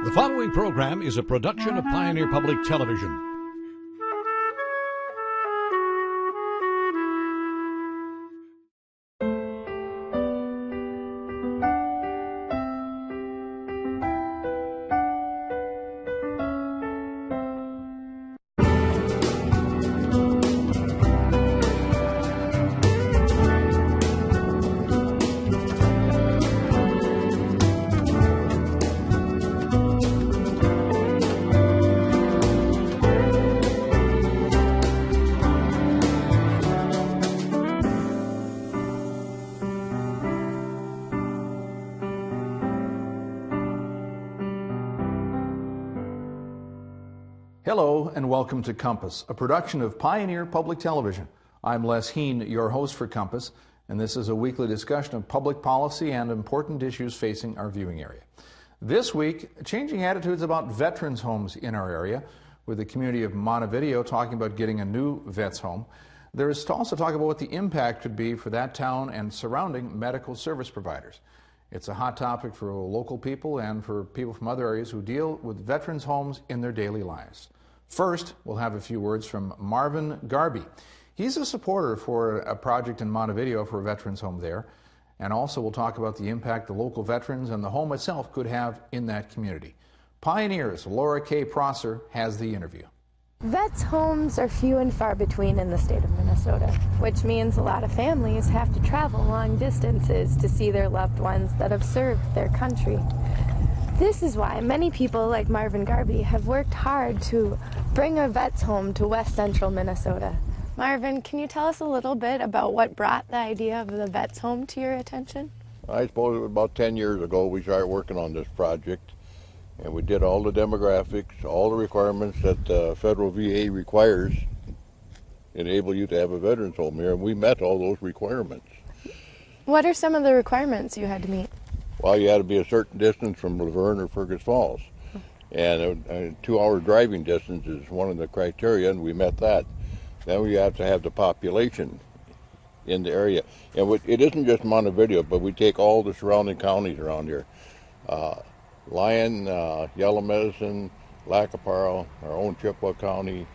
The following program is a production of Pioneer Public Television. Hello and welcome to Compass, a production of Pioneer Public Television. I'm Les Heen, your host for Compass, and this is a weekly discussion of public policy and important issues facing our viewing area. This week, changing attitudes about veterans' homes in our area, with the community of Montevideo talking about getting a new vets home. There is also talk about what the impact could be for that town and surrounding medical service providers. It's a hot topic for local people and for people from other areas who deal with veterans' homes in their daily lives. First, we'll have a few words from Marvin Garby. He's a supporter for a project in Montevideo for a veterans home there. And also we'll talk about the impact the local veterans and the home itself could have in that community. Pioneer's Laura K. Prosser has the interview. Vets' homes are few and far between in the state of Minnesota, which means a lot of families have to travel long distances to see their loved ones that have served their country. This is why many people like Marvin Garby have worked hard to bring a vet's home to west central Minnesota. Marvin, can you tell us a little bit about what brought the idea of the vet's home to your attention? I suppose it was about 10 years ago we started working on this project, and we did all the demographics, all the requirements that the federal VA requires to enable you to have a veterans home here, and we met all those requirements. What are some of the requirements you had to meet? Well, you had to be a certain distance from Laverne or Fergus Falls, and a 2-hour driving distance is one of the criteria, and we met that. Then we have to have the population in the area, and it isn't just Montevideo, but we take all the surrounding counties around here. Lyon, Yellow Medicine, Lackaparra, our own Chippewa County,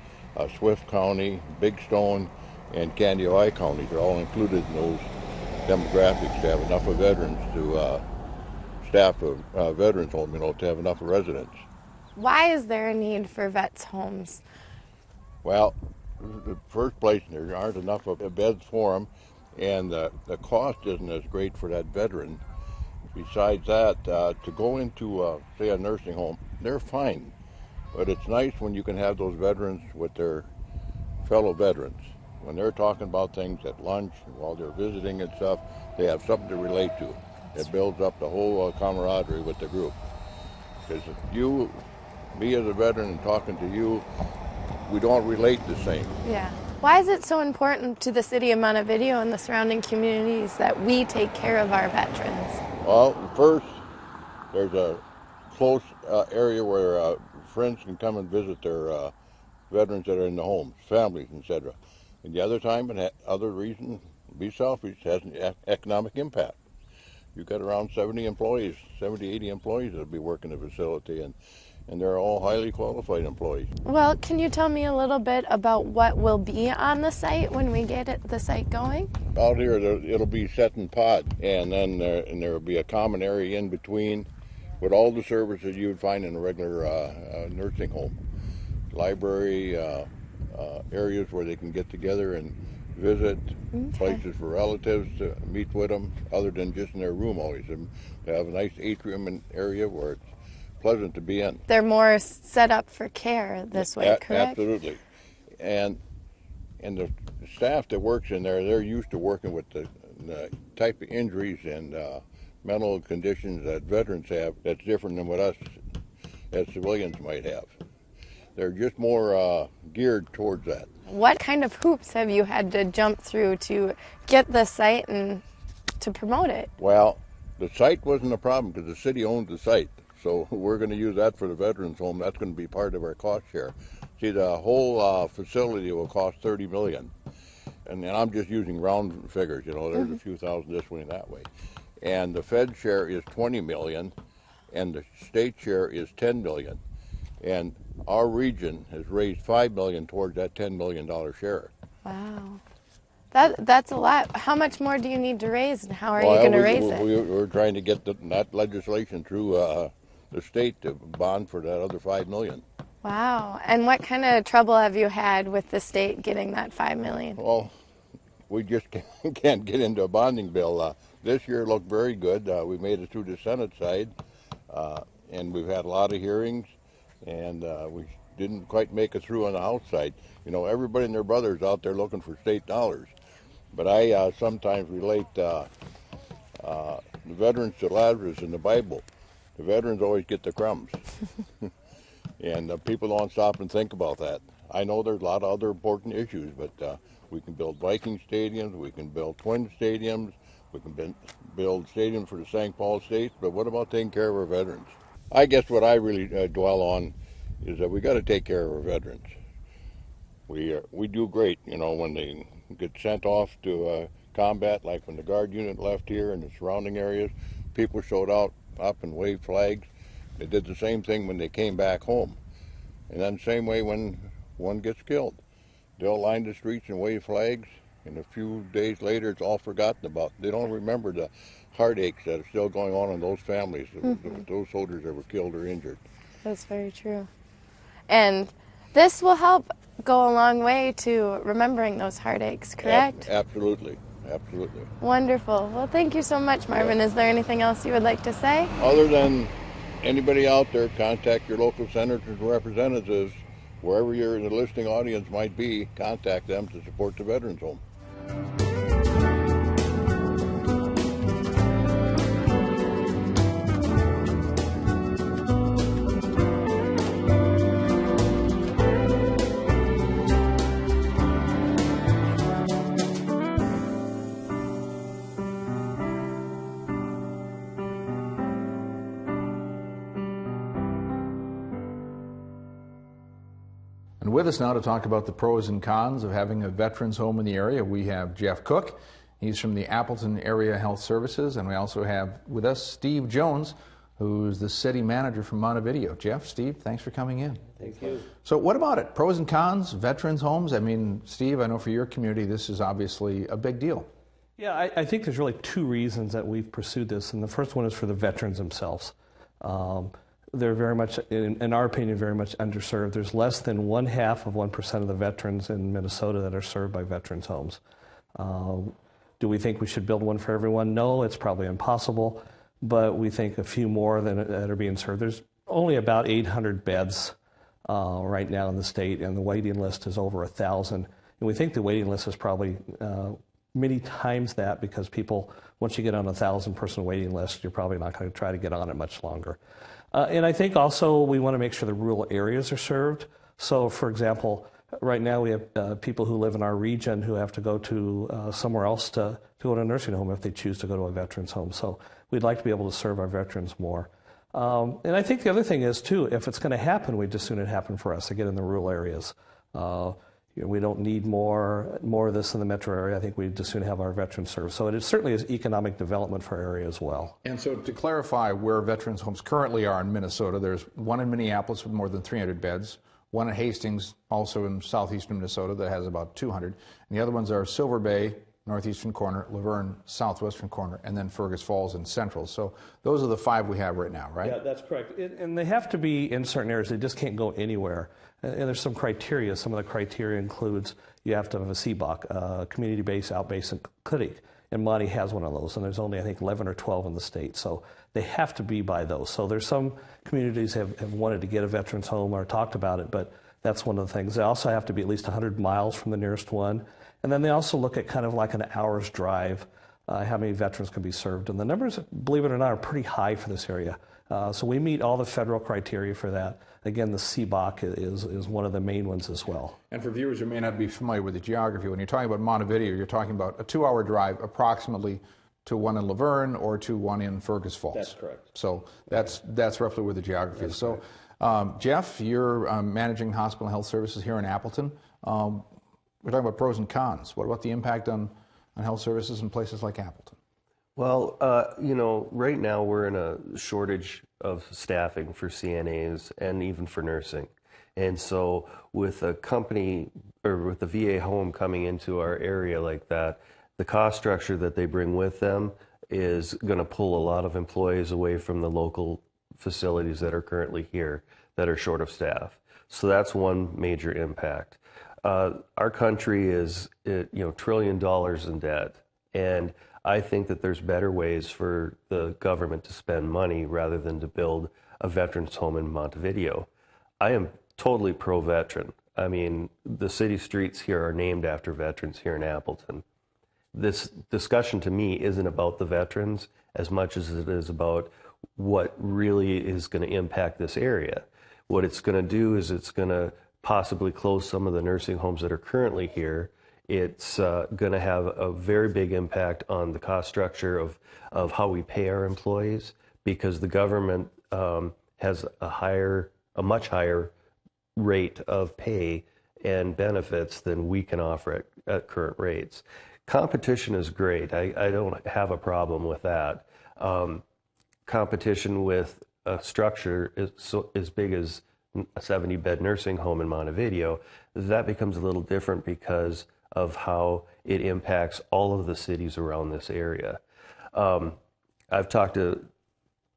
Swift County, Big Stone, and Candioi counties are all included in those demographics to have enough of veterans to staff a veterans home, to have enough of residents. Why is there a need for vets' homes? Well, the first place, there aren't enough of beds for them, and the cost isn't as great for that veteran. Besides that, to go into, say, a nursing home, they're fine. But it's nice when you can have those veterans with their fellow veterans. When they're talking about things at lunch, while they're visiting and stuff, they have something to relate to. It builds up the whole camaraderie with the group. Because me as a veteran and talking to you, we don't relate the same. Yeah. Why is it so important to the city of Montevideo and the surrounding communities that we take care of our veterans? Well, first, there's a close area where friends can come and visit their veterans that are in the homes, families, etc. And the other time, and other reason, be selfish, has an economic impact. You've got around 80 employees that'll be working the facility, and they're all highly qualified employees. Well, can you tell me a little bit about what will be on the site when we get the site going? Out here, it'll be set in pods, and then there will be a common area in between with all the services you would find in a regular nursing home. Library, areas where they can get together and visit, places for relatives to meet with them, other than just in their room always. They have a nice atrium area where it's pleasant to be in. They're more set up for care this way, correct? Absolutely. And the staff that works in there, they're used to working with the type of injuries and mental conditions that veterans have that's different than what us as civilians might have. They're just more geared towards that. What kind of hoops have you had to jump through to get the site and to promote it? Well, the site wasn't a problem because the city owned the site. So we're going to use that for the veterans home. That's going to be part of our cost share. See, the whole facility will cost $30 million. And I'm just using round figures, there's a few thousand this way and that way. And the Fed share is $20 million. and the state share is $10 million. And our region has raised $5 million towards that $10 million share. Wow. That's a lot. How much more do you need to raise, and how are you going to raise it? We're trying to get that legislation through the state to bond for that other $5 million. Wow. And what kind of trouble have you had with the state getting that $5 million? Well, we just can't get into a bonding bill. This year looked very good. We made it through the Senate side, and we've had a lot of hearings, and we didn't quite make it through on the House side. You know, everybody and their brothers out there looking for state dollars. But I sometimes relate the veterans to Lazarus in the Bible. The veterans always get the crumbs. And people don't stop and think about that. I know there's a lot of other important issues, but we can build Viking stadiums, we can build twin stadiums, we can build stadiums for the St. Paul State, but what about taking care of our veterans? I guess what I really dwell on is that we got to take care of our veterans. We do great, you know, when they get sent off to combat, like when the Guard unit left here and the surrounding areas, people showed up and waved flags. They did the same thing when they came back home. And then same way when one gets killed. They'll line the streets and wave flags, and a few days later it's all forgotten about. They don't remember the heartaches that are still going on in those families, those soldiers that were killed or injured. That's very true. And this will help go a long way to remembering those heartaches, correct? Absolutely. Absolutely. Wonderful. Well, thank you so much, Marvin. Is there anything else you would like to say? Other than anybody out there, contact your local senators and representatives, wherever your listening audience might be, contact them to support the Veterans Home. And with us now to talk about the pros and cons of having a veterans home in the area, we have Jeff Cook. He's from the Appleton Area Health Services, and we also have with us Steve Jones, who's the city manager from Montevideo. Jeff, Steve, thanks for coming in. Thank you. So what about it? Pros and cons, veterans homes? I mean, Steve, I know for your community this is obviously a big deal. Yeah, I think there's really two reasons that we've pursued this, and the first one is for the veterans themselves. They're very much, in our opinion, very much underserved. There's less than 0.5% of the veterans in Minnesota that are served by veterans homes. Do we think we should build one for everyone? No, it's probably impossible, but we think a few more that are being served. There's only about 800 beds right now in the state, and the waiting list is over 1,000. And we think the waiting list is probably many times that, because people, once you get on a 1,000-person waiting list, you're probably not going to try to get on it much longer. And I think also we want to make sure the rural areas are served. So, for example, right now we have people who live in our region who have to go to somewhere else to go to a nursing home if they choose to go to a veterans home. So we'd like to be able to serve our veterans more. And I think the other thing is, too, if it's going to happen, we'd just soon it happen for us, again, in the rural areas. We don't need more of this in the metro area. I think we'd just soon have our veterans served. So it certainly is economic development for our area as well. And so to clarify where veterans homes currently are in Minnesota, there's one in Minneapolis with more than 300 beds, one in Hastings, also in southeastern Minnesota, that has about 200. And the other ones are Silver Bay, northeastern corner, Laverne, southwestern corner, and then Fergus Falls in central. So those are the 5 we have right now, right? Yeah, that's correct. And they have to be in certain areas. They just can't go anywhere. And there's some criteria. Some of the criteria includes you have to have a CBOC, community-based outpatient clinic. And Monty has one of those, and there's only, I think, 11 or 12 in the state. So they have to be by those. So there's some communities have wanted to get a veterans home or talked about it, but that's one of the things. They also have to be at least 100 miles from the nearest one. And then they also look at kind of like an hour's drive, how many veterans can be served. And the numbers, believe it or not, are pretty high for this area. So we meet all the federal criteria for that. Again, the CBOC is one of the main ones as well. And for viewers who may not be familiar with the geography, when you're talking about Montevideo, you're talking about a 2-hour drive approximately to one in Laverne or to one in Fergus Falls. That's correct. So that's roughly where the geography is. So, Jeff, you're managing hospital and health services here in Appleton. We're talking about pros and cons. What about the impact on health services in places like Appleton? Well, right now we're in a shortage of staffing for CNAs and even for nursing. And so with a company or with the VA home coming into our area like that, the cost structure that they bring with them is going to pull a lot of employees away from the local facilities that are currently here that are short of staff. So that's one major impact. Our country is, $1 trillion in debt, and I think that there's better ways for the government to spend money rather than to build a veterans home in Montevideo. I am totally pro-veteran. I mean, the city streets here are named after veterans here in Appleton. This discussion to me isn't about the veterans as much as it is about what really is going to impact this area. What it's going to do is it's going to possibly close some of the nursing homes that are currently here. It's going to have a very big impact on the cost structure of how we pay our employees, because the government has a much higher rate of pay and benefits than we can offer at current rates. Competition is great. I don't have a problem with that. Competition with a structure as big as a 70-bed nursing home in Montevideo, that becomes a little different because of how it impacts all of the cities around this area. I've talked to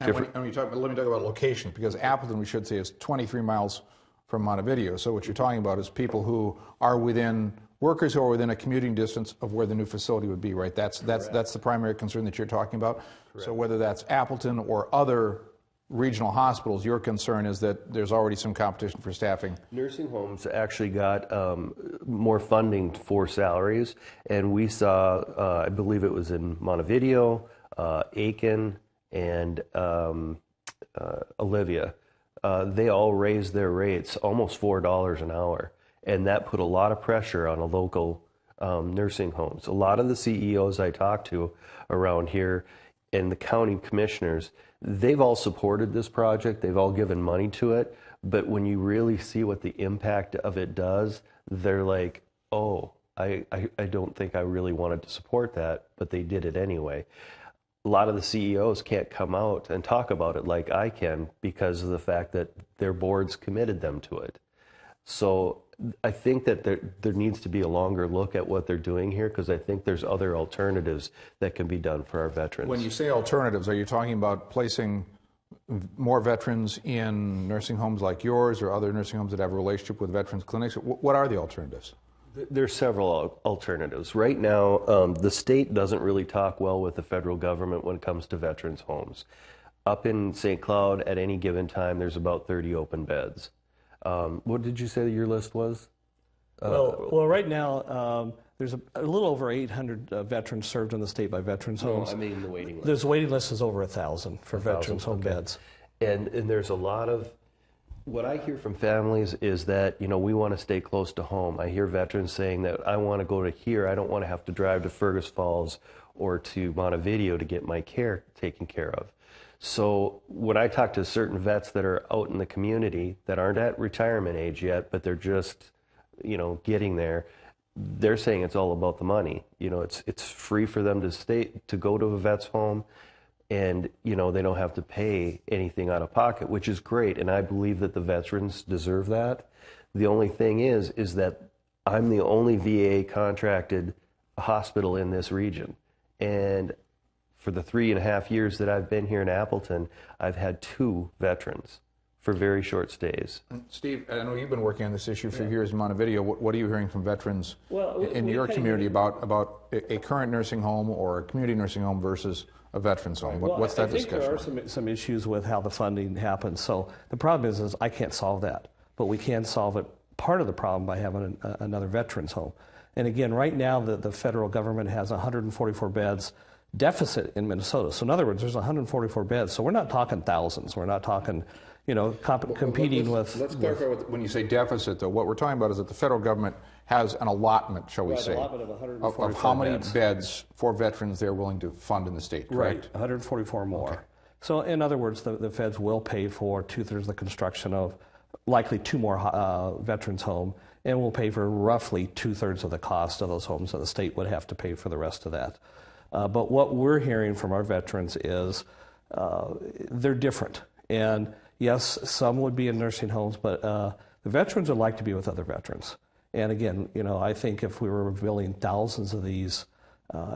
different... let me talk about location, because Appleton, we should say, is 23 miles from Montevideo. So what you're talking about is people who are workers who are within a commuting distance of where the new facility would be, right? That's the primary concern that you're talking about. Correct. So whether that's Appleton or other regional hospitals, your concern is that there's already some competition for staffing. Nursing homes actually got more funding for salaries, and we saw, I believe it was in Montevideo, Aiken, and Olivia. They all raised their rates almost $4 an hour, and that put a lot of pressure on the local nursing homes. A lot of the CEOs I talked to around here and the county commissioners, they've all supported this project. They've all given money to it. But when you really see what the impact of it does, they're like, oh, I don't think I really wanted to support that, but they did it anyway. A lot of the CEOs can't come out and talk about it like I can because of the fact that their boards committed them to it. So I think that there needs to be a longer look at what they're doing here, because I think there's other alternatives that can be done for our veterans. When you say alternatives, are you talking about placing more veterans in nursing homes like yours or other nursing homes that have a relationship with veterans clinics? What are the alternatives? There's several alternatives. Right now, the state doesn't really talk well with the federal government when it comes to veterans homes. Up in St. Cloud, at any given time, there's about 30 open beds. What did you say your list was? Well, right now, there's a little over 800 veterans served in the state by veterans homes. No, I mean the waiting list. There's a waiting list is over 1,000 for veterans home beds. And there's a lot of, what I hear from families is that, we want to stay close to home. I hear veterans saying that I want to go to here. I don't want to have to drive to Fergus Falls or to Montevideo to get my care taken care of. So when I talk to certain vets that are out in the community that aren't at retirement age yet, but they're just, getting there, they're saying it's all about the money. It's free for them to go to a vet's home, and they don't have to pay anything out of pocket, which is great. And I believe that the veterans deserve that. The only thing is that I'm the only VA contracted hospital in this region, and for the 3.5 years that I've been here in Appleton, I've had 2 veterans for very short stays. Steve, I know you've been working on this issue for years in Montevideo. What are you hearing from veterans in your community about a current nursing home or a community nursing home versus a veterans home? What's that discussion? I think there are some issues with how the funding happens. So the problem is I can't solve that, but we can solve it. Part of the problem by having another veterans home. And again, right now the federal government has 144 beds deficit in Minnesota. So in other words, there's 144 beds. So we're not talking thousands. We're not talking, competing with... Let's clarify when you say deficit, though. What we're talking about is that the federal government has an allotment, shall we say, allotment of 144 of how many beds. beds for veterans they're willing to fund in the state, correct? Right, 144 more. Okay. So in other words, the feds will pay for 2/3 of the construction of likely 2 more veterans home, and will pay for roughly 2/3 of the cost of those homes, and the state would have to pay for the rest of that. But what we're hearing from our veterans is they're different. And yes, some would be in nursing homes, but the veterans would like to be with other veterans. And again, I think if we were building thousands of these,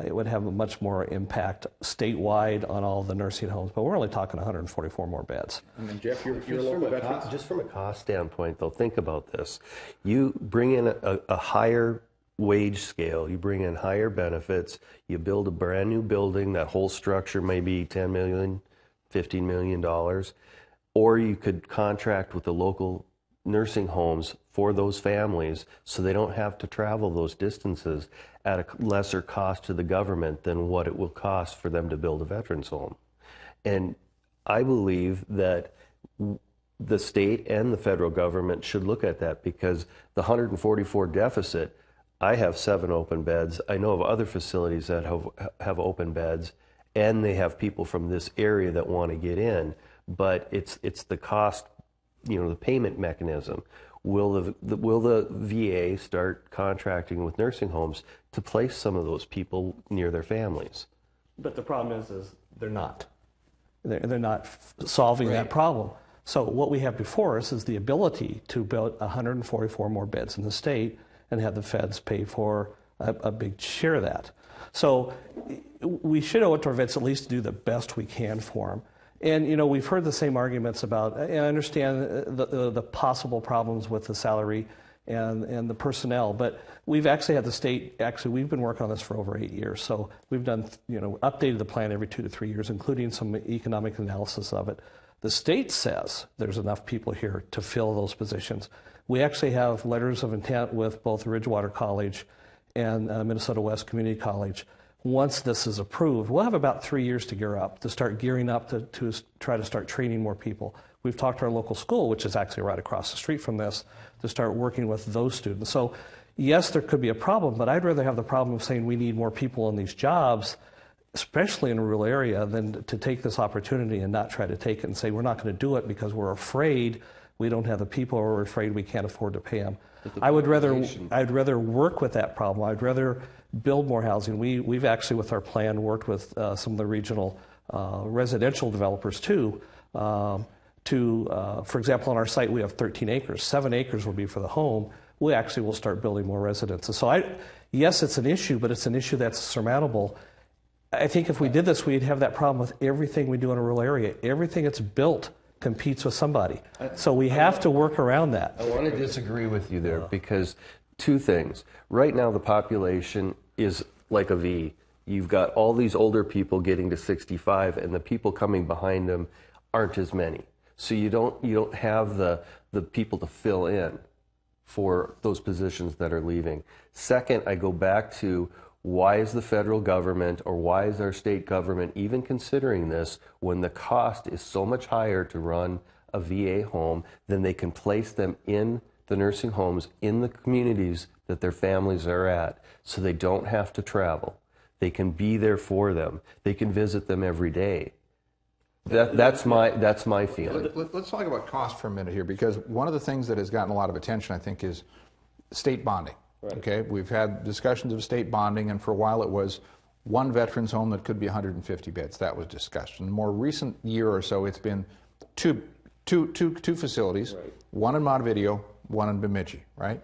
it would have a much more impact statewide on all the nursing homes. But we're only talking 144 more beds. And then Jeff, you're Just local veterans? just from a cost standpoint, though, think about this. You bring in a higher wage scale, you bring in higher benefits, you build a brand new building, that whole structure may be $10 million, $15 million, or you could contract with the local nursing homes for those families so they don't have to travel those distances at a lesser cost to the government than what it will cost for them to build a veterans home. And I believe that the state and the federal government should look at that, because the 144 deficit, I have 7 open beds. I know of other facilities that have open beds, and they have people from this area that want to get in, but it's the cost, the payment mechanism. Will the VA start contracting with nursing homes to place some of those people near their families? But the problem is they're not. They're not solving that problem. So what we have before us is the ability to build 144 more beds in the state and have the feds pay for a big share of that. So we should owe it to our vets at least to do the best we can for them. And, we've heard the same arguments about, and I understand the possible problems with the salary and the personnel, but we've actually had the state, we've been working on this for over 8 years. So we've done, updated the plan every 2 to 3 years, including some economic analysis of it. The state says there's enough people here to fill those positions. We actually have letters of intent with both Ridgewater College and Minnesota West Community College. Once this is approved, we'll have about 3 years to gear up, to start gearing up to try to start training more people. We've talked to our local school, which is actually right across the street from this, to start working with those students. So yes, there could be a problem, but I'd rather have the problem of saying we need more people in these jobs, especially in a rural area, than to take this opportunity and not try to take it and say we're not going to do it because we're afraid we don't have the people, or we're afraid we can't afford to pay them. I'd rather work with that problem. I'd rather build more housing. We've actually, with our plan, worked with some of the regional residential developers too. For example, on our site we have 13 acres. 7 acres will be for the home. We actually will start building more residences. So yes, it's an issue, but it's an issue that's surmountable. I think if we did this, we'd have that problem with everything we do in a rural area. Everything that's built competes with somebody. So we have to work around that. I want to disagree with you there, because 2 things. Right now the population is like a V. You've got all these older people getting to 65, and the people coming behind them aren't as many. So you don't have the people to fill in for those positions that are leaving. Second, I go back to, why is the federal government, or why is our state government even considering this when the cost is so much higher to run a VA home than they can place them in the nursing homes in the communities that their families are at, so they don't have to travel. They can be there for them. They can visit them every day. That's my feeling. Let's talk about cost for a minute here, because one of the things that has gotten a lot of attention, I think, is state bonding. Right. Okay, we've had discussions of state bonding, and for a while it was one veterans home that could be 150 beds. That was discussed. In the more recent year or so, it's been two facilities, right. One in Montevideo, one in Bemidji, right?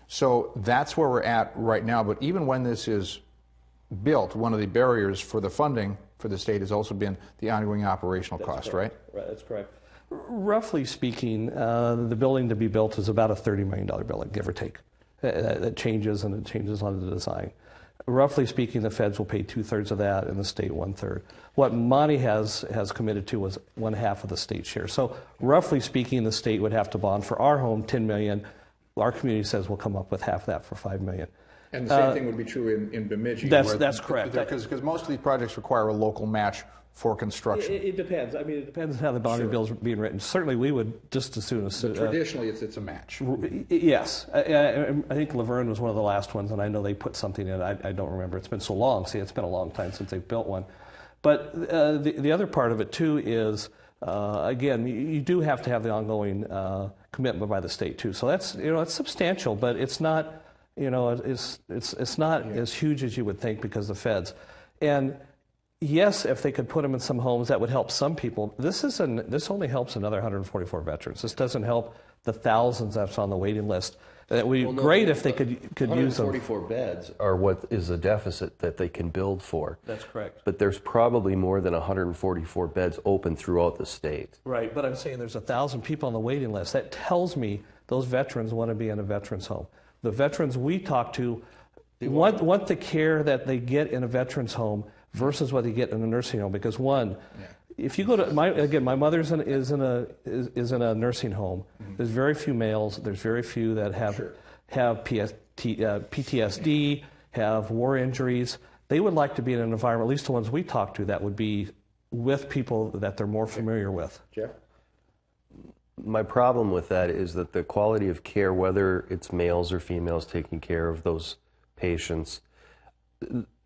So that's where we're at right now. But even when this is built, one of the barriers for the funding for the state has also been the ongoing operational cost, right? Right, that's correct. Roughly speaking, the building to be built is about a $30 million building, give or take. That changes, and it changes on the design. Roughly speaking, the feds will pay 2/3 of that, and the state 1/3. What Monty has committed to was 1/2 of the state share. So roughly speaking, the state would have to bond for our home $10 million. Our community says we'll come up with half that for $5 million. And the same thing would be true in Bemidji. That's correct. Because most of these projects require a local match for construction. It depends. I mean, it depends on how the bonding bills are being written. Certainly, we would just as soon as... traditionally, it's a match. Yes. I think Laverne was one of the last ones, and I know they put something in. I don't remember. It's been so long. See, it's been a long time since they've built one. But the other part of it, too, is, again, you do have to have the ongoing commitment by the state, too. So that's, it's substantial, but it's not, it's not as huge as you would think because of the feds. And Yes, if they could put them in some homes, that would help some people. This only helps another 144 veterans. This doesn't help the thousands that's on the waiting list. It would be great if they could use them. 144 beds are what is a deficit that they can build for. That's correct. But there's probably more than 144 beds open throughout the state. Right, but I'm saying there's 1,000 people on the waiting list. That tells me those veterans want to be in a veterans home. The veterans we talk to want the care that they get in a veterans home versus what they get in a nursing home. Because if you go to my mother is in a nursing home. Mm-hmm. There's very few males. There's very few that have PTSD, have war injuries. They would like to be in an environment, at least the ones we talk to, that would be with people that they're more familiar with. Jeff? My problem with that is that the quality of care, whether it's males or females taking care of those patients,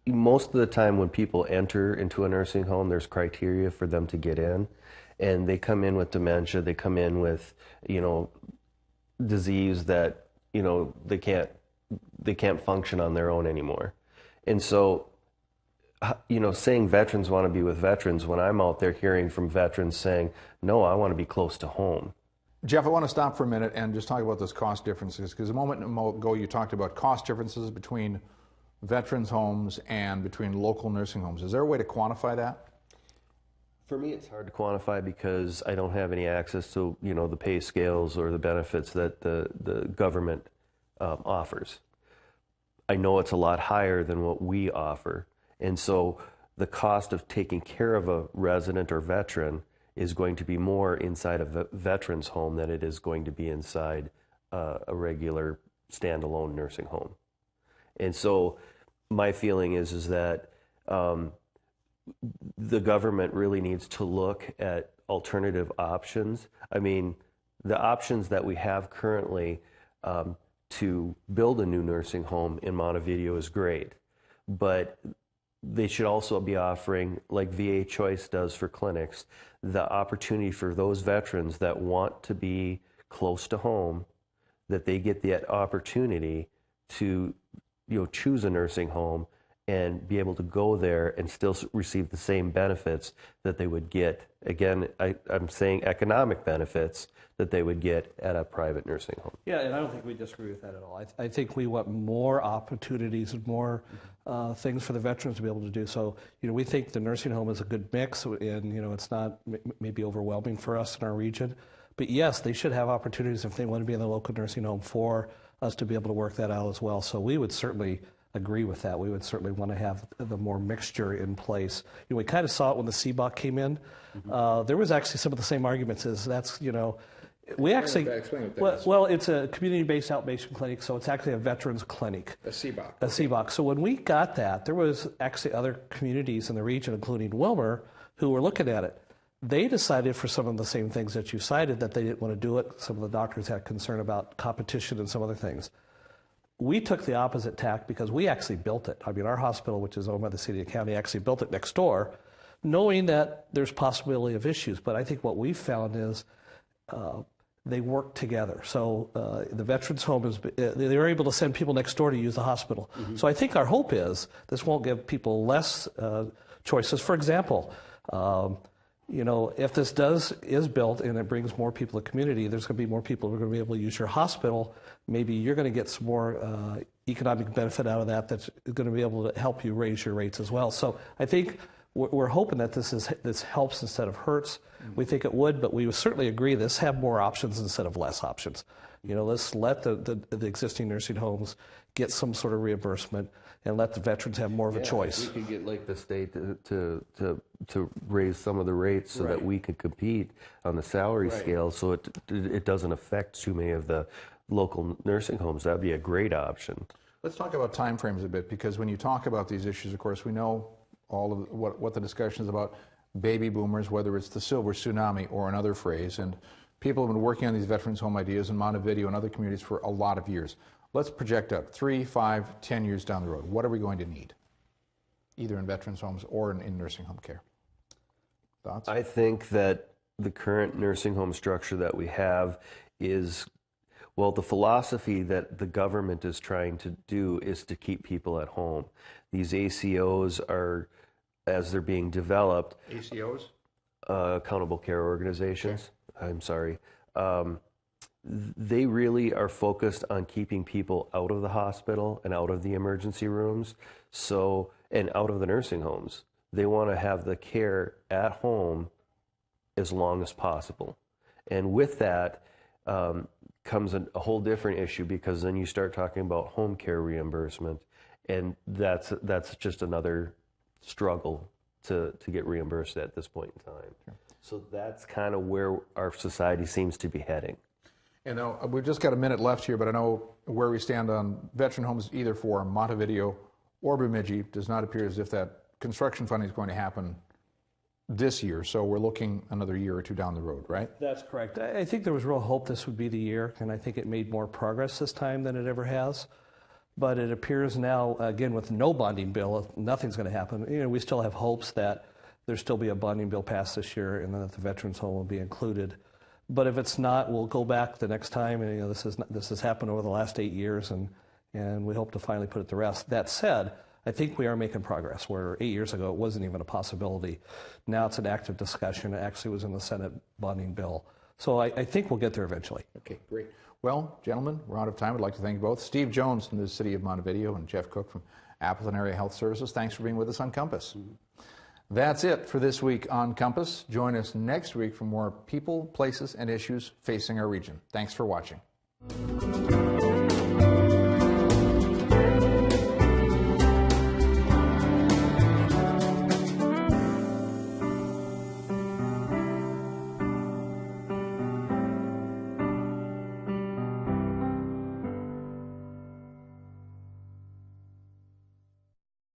most of the time when people enter into a nursing home, there's criteria for them to get in, and they come in with dementia, they come in with, disease that, they can't function on their own anymore. And so, saying veterans want to be with veterans, when I'm out there hearing from veterans saying, no, I want to be close to home. Jeff, I want to stop for a minute and just talk about those cost differences, because a moment ago you talked about cost differences between veterans homes and between local nursing homes. Is there a way to quantify that? For me, it's hard to quantify because I don't have any access to, the pay scales or the benefits that the government offers. I know it's a lot higher than what we offer. And so the cost of taking care of a resident or veteran is going to be more inside a veteran's home than it is going to be inside a regular standalone nursing home. And so my feeling is that the government really needs to look at alternative options. I mean, the options that we have currently to build a new nursing home in Montevideo is great, but they should also be offering, like VA Choice does for clinics, the opportunity for those veterans that want to be close to home, that they get that opportunity to choose a nursing home and be able to go there and still receive the same benefits that they would get. Again, I'm saying economic benefits that they would get at a private nursing home. Yeah, and I don't think we disagree with that at all. I think we want more opportunities and more things for the veterans to be able to do. So, we think the nursing home is a good mix, and, it's not maybe overwhelming for us in our region. But yes, they should have opportunities if they want to be in the local nursing home for us to be able to work that out as well. So we would certainly agree with that. We would certainly want to have the more mixture in place. We kind of saw it when the CBOC came in. Mm-hmm. There was actually some of the same arguments as that's, we actually, well, it's a community-based outpatient clinic, so it's actually a veterans clinic. A CBOC. A CBOC. So when we got that, there was actually other communities in the region, including Wilmer, who were looking at it. They decided for some of the same things that you cited that they didn't want to do it. Some of the doctors had concern about competition and some other things. We took the opposite tack because we actually built it. I mean, our hospital, which is owned by the city and county, actually built it next door, knowing that there's possibility of issues. But I think what we found is they work together. So the veterans home they were able to send people next door to use the hospital. Mm-hmm. So I think our hope is this won't give people less choices. For example, if this is built and it brings more people to the community, there's going to be more people who are going to be able to use your hospital. Maybe you're going to get some more economic benefit out of that that's going to be able to help you raise your rates as well. So I think we're hoping that this helps instead of hurts. Mm-hmm. We think it would, but we would certainly agree this have more options instead of less options. Let's let the existing nursing homes get some sort of reimbursement and let the veterans have more of a choice. We could get like the state to raise some of the rates so that we could compete on the salary scale, so it doesn't affect too many of the local nursing homes. That'd be a great option. Let's talk about timeframes a bit, because when you talk about these issues, of course, we know all of what the discussion is about. Baby boomers, whether it's the silver tsunami or another phrase, and people have been working on these veterans home ideas in Montevideo and other communities for a lot of years. Let's project out 3, 5, 10 years down the road. What are we going to need, either in veterans homes or in nursing home care? Thoughts? I think that the current nursing home structure that we have is, well, the philosophy that the government is trying to do is to keep people at home. These ACOs are as they're being developed. ACOs? Accountable care organizations. Okay. I'm sorry. They really are focused on keeping people out of the hospital and out of the emergency rooms, and out of the nursing homes. They want to have the care at home as long as possible. And with that comes a whole different issue, because then you start talking about home care reimbursement, and that's just another struggle to get reimbursed at this point in time. Sure. So that's kind of where our society seems to be heading. And now, we've just got a minute left here, but I know where we stand on veteran homes, either for Montevideo or Bemidji. Does not appear as if that construction funding is going to happen this year. So we're looking another year or two down the road, right? That's correct. I think there was real hope this would be the year, and I think it made more progress this time than it ever has. But it appears now, again, with no bonding bill, nothing's going to happen. You know, we still have hopes that there'll still be a bonding bill passed this year, and then that the veterans home will be included. But if it's not, we'll go back the next time. And, you know, this has happened over the last 8 years, and we hope to finally put it to rest. That said, I think we are making progress, where 8 years ago it wasn't even a possibility. Now it's an active discussion. It actually was in the Senate bonding bill. So I think we'll get there eventually. Okay, great. Well, gentlemen, we're out of time. I'd like to thank you both. Steve Jones from the City of Montevideo and Jeff Cook from Appleton Area Health Services. Thanks for being with us on Compass. That's it for this week on Compass. Join us next week for more people, places, and issues facing our region. Thanks for watching.